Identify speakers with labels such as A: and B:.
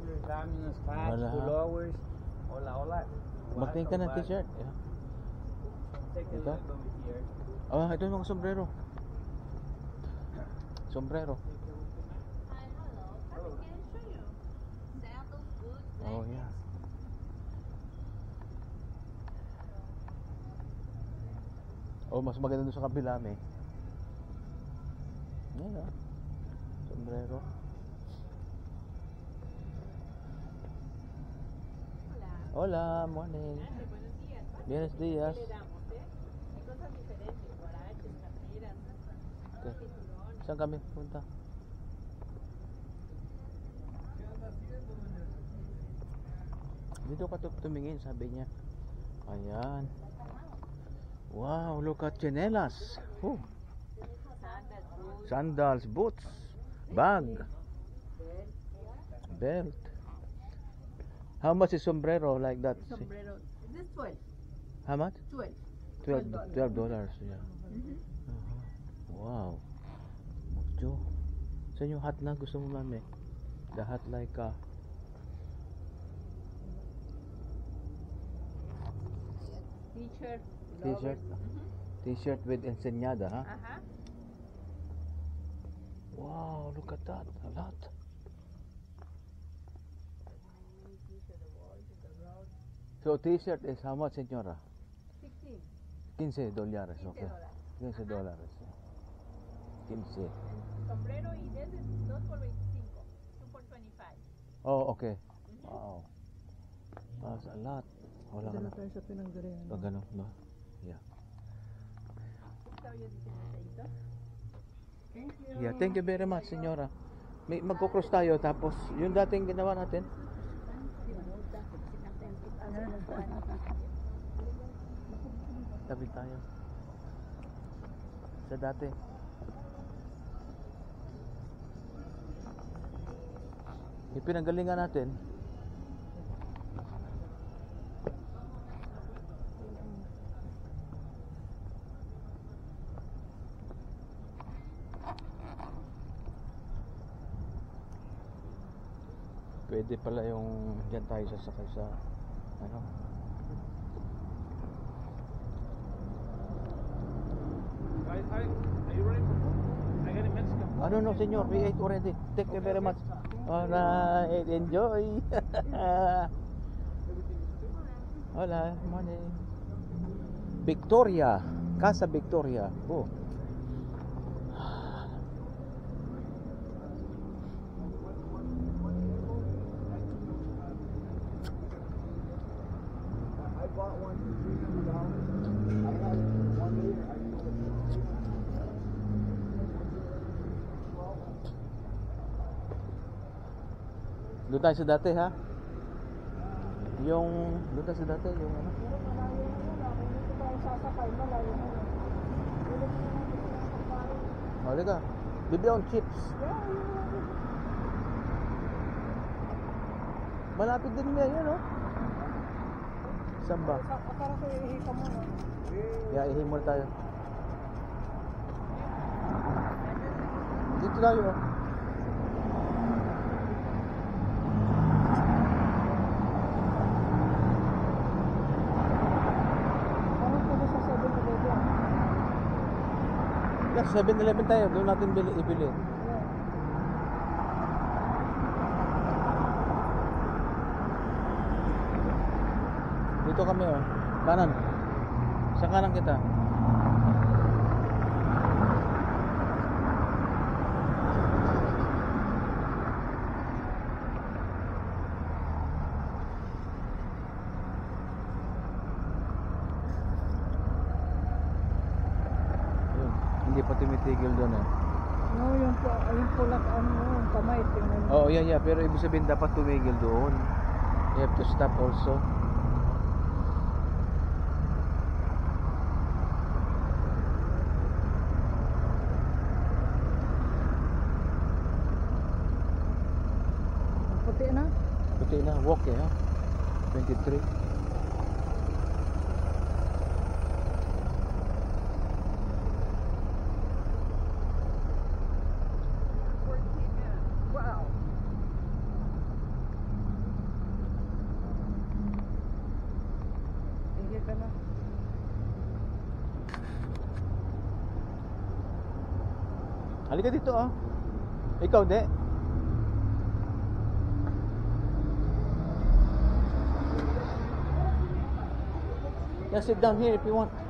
A: examiner's hats,
B: Wala.
A: pullovers. Wala.
B: Magtingin ka ng t-shirt. Yeah.
A: Take a
B: Ito?
A: look over here.
B: Oh, ito yung mga sombrero. Sombrero.
C: Hi, hello. Come can I show you? Sandals, boots,
B: Oh,
C: necklace.
B: yeah. Oh, mas maganda doon sa kabila, may. Yan, ah. Sombrero.
C: Hola.
B: Hola, morning.
C: Buenos días.
B: Buenos días.
C: ¿Qué le damos, Hay cosas diferentes, guaraches, carteras,
B: Okay.
C: cinturones.
B: Saan kami punta? Dito ka tumingin, sabi niya. Ayan. Wow, look at chinelas. Oh,
C: Sandals,
B: sandals,
C: boots,
B: boots, bag, belt. How much is sombrero like that?
C: sombrero. This 12.
B: How much?
C: 12.
B: $12. Yeah. Wow. Mucho. Saan yung hat na gusto mo, mami? The hat like
C: T-shirt.
B: T-shirt. T-shirt with enseñada, ha?
C: Ajá.
B: Wow, look at that. A lot. So t-shirt is how much, señora?
C: 16.
B: $15. Okay. $15. 15.
C: Sombrero y de ese 2 por 25. 2 por 25.
B: Oh, okay. Wow. That's a lot. Wala ka na.
D: tayo sa pinanggalingan.
B: Pag ano, no? Yeah.
C: Estaba yo diciendo ito.
B: Yeah, thank you very much, señora. May magko-cross tayo tapos yung dating ginawa natin. Tabi tayo. Sa dati. Yung pinanggalingan natin. Pwede pala yung dyan tayo sasakay sa ano.
A: Hi. Are you ready for food? I got a Mexican food.
B: No, senyor, we ate already. Thank you very much. Alright, enjoy. Hola, morning. Victoria, Casa Victoria. Oh.
A: I bought one for $300. I had it for 1 liter. I sold it for
B: Doon tayo sa dati, ha? Yung doon tayo sa dati, yung ano? Halika. Bibili akong chips. Malapit din niya, yun, oh. Saan ba?
D: Para sa ihika mo na.
B: Yeah, ihin muna tayo. Dito tayo, oh.
D: Parang pwede sa 7-Eleven.
B: Yeah, 7-Eleven tayo. Doon natin ibili. Dito kami, oh. Kanan. Sa kanan kita. Yun. Hindi pa tumitigil doon, eh.
D: No, yung pulak ano, yung kamay, tingnan mo.
B: Oh, yeah. Pero ibig sabihin dapat tumigil doon. You have to stop also.
D: Puti na.
B: Puti na, walk eh, ha? 23.
C: Wow.
B: Halika dito ah. Ikaw, de. Yeah, sit down here if you want.